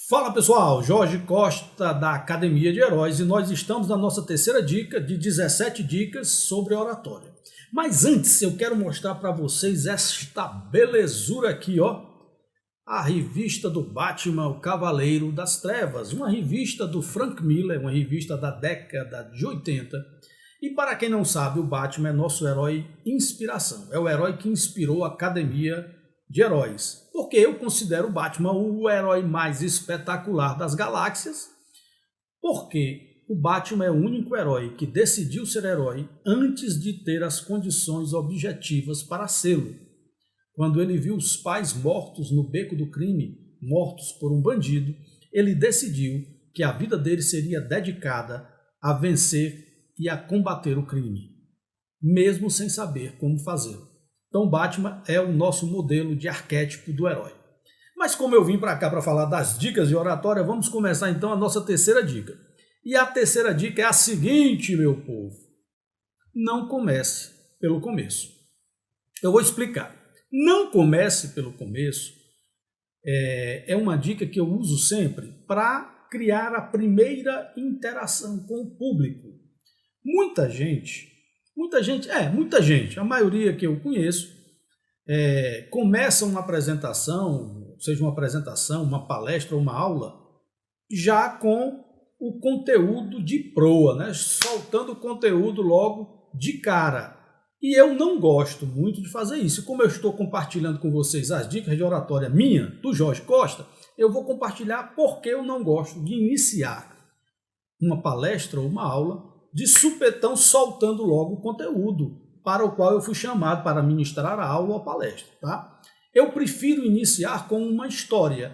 Fala pessoal, Jorge Costa da Academia de Heróis e nós estamos na nossa terceira dica de 17 dicas sobre oratória. Mas antes eu quero mostrar para vocês esta belezura aqui, ó. A revista do Batman, o Cavaleiro das Trevas, uma revista do Frank Miller, uma revista da década de 80. E para quem não sabe, o Batman é nosso herói inspiração, é o herói que inspirou a Academia de Heróis. Porque eu considero o Batman o herói mais espetacular das galáxias, porque o Batman é o único herói que decidiu ser herói antes de ter as condições objetivas para sê-lo. Quando ele viu os pais mortos no beco do crime, mortos por um bandido, ele decidiu que a vida dele seria dedicada a vencer e a combater o crime, mesmo sem saber como fazê-lo. Então Batman é o nosso modelo de arquétipo do herói. Mas como eu vim para cá para falar das dicas de oratória, vamos começar então a nossa terceira dica. E a terceira dica é a seguinte, meu povo. Não comece pelo começo. Eu vou explicar. Não comece pelo começo é uma dica que eu uso sempre para criar a primeira interação com o público. Muita gente, a maioria que eu conheço, começa uma apresentação, seja uma apresentação, uma palestra ou uma aula, já com o conteúdo de proa, né? Soltando o conteúdo logo de cara. E eu não gosto muito de fazer isso. Como eu estou compartilhando com vocês as dicas de oratória minha, do Jorge Costa, eu vou compartilhar porque eu não gosto de iniciar uma palestra ou uma aula de supetão soltando logo o conteúdo para o qual eu fui chamado para ministrar a aula ou a palestra. Tá? Eu prefiro iniciar com uma história,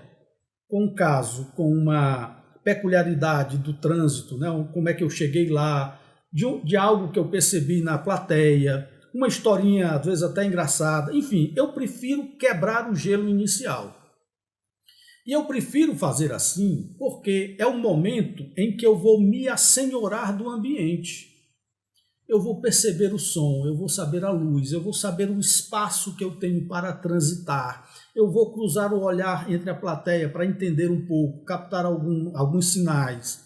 com um caso, com uma peculiaridade do trânsito, né? Como é que eu cheguei lá, de algo que eu percebi na plateia, uma historinha às vezes até engraçada, enfim, eu prefiro quebrar o gelo inicial. E eu prefiro fazer assim porque é o momento em que eu vou me assenhorar do ambiente. Eu vou perceber o som, eu vou saber a luz, eu vou saber o espaço que eu tenho para transitar. Eu vou cruzar o olhar entre a plateia para entender um pouco, captar alguns sinais.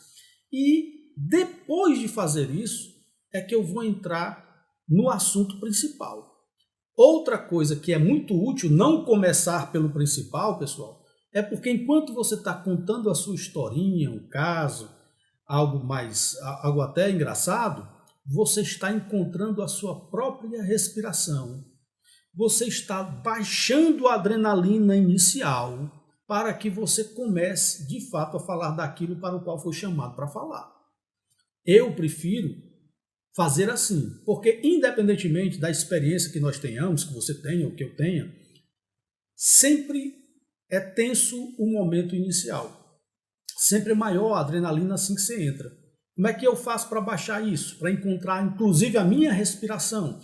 E depois de fazer isso, é que eu vou entrar no assunto principal. Outra coisa que é muito útil não começar pelo principal, pessoal, é porque enquanto você está contando a sua historinha, um caso, algo até engraçado, você está encontrando a sua própria respiração. Você está baixando a adrenalina inicial para que você comece, de fato, a falar daquilo para o qual foi chamado para falar. Eu prefiro fazer assim, porque independentemente da experiência que nós tenhamos, que você tenha ou que eu tenha, sempre é tenso o momento inicial. Sempre é maior a adrenalina assim que você entra. Como é que eu faço para baixar isso? Para encontrar, inclusive, a minha respiração.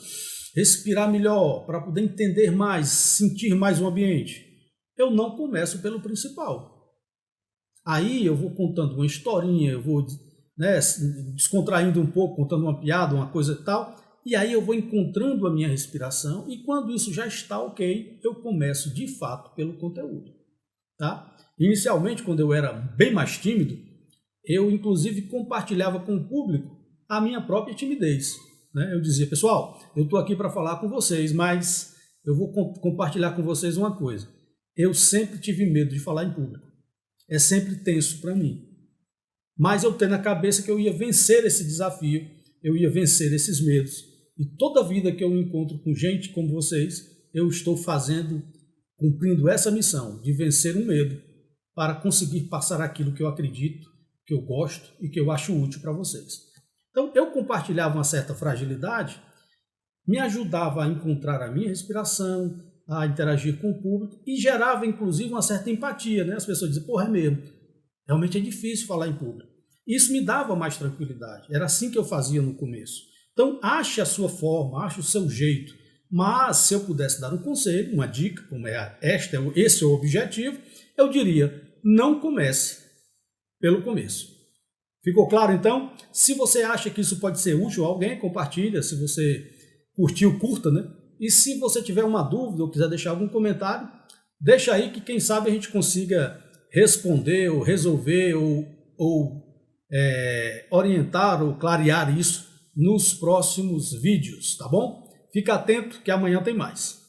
Respirar melhor, para poder entender mais, sentir mais o ambiente. Eu não começo pelo principal. Aí eu vou contando uma historinha, eu vou descontraindo um pouco, contando uma piada, uma coisa e tal. E aí eu vou encontrando a minha respiração e quando isso já está ok, eu começo de fato pelo conteúdo. Tá? Inicialmente, quando eu era bem mais tímido, eu inclusive compartilhava com o público a minha própria timidez. Né? Eu dizia, pessoal, eu estou aqui para falar com vocês, mas eu vou compartilhar com vocês uma coisa. Eu sempre tive medo de falar em público. É sempre tenso para mim. Mas eu tenho na cabeça que eu ia vencer esse desafio, eu ia vencer esses medos. E toda vida que eu encontro com gente como vocês, eu estou cumprindo essa missão de vencer um medo para conseguir passar aquilo que eu acredito, que eu gosto e que eu acho útil para vocês. Então, eu compartilhava uma certa fragilidade, me ajudava a encontrar a minha respiração, a interagir com o público e gerava, inclusive, uma certa empatia. Né? As pessoas diziam, porra, é mesmo, realmente é difícil falar em público. Isso me dava mais tranquilidade. Era assim que eu fazia no começo. Então, ache a sua forma, ache o seu jeito. Mas, se eu pudesse dar um conselho, uma dica, como esse é o objetivo, eu diria, não comece pelo começo. Ficou claro, então? Se você acha que isso pode ser útil a alguém, compartilha. Se você curtiu, curta, né? E se você tiver uma dúvida ou quiser deixar algum comentário, deixa aí que quem sabe a gente consiga responder, ou resolver, ou orientar ou clarear isso nos próximos vídeos, tá bom? Fica atento que amanhã tem mais.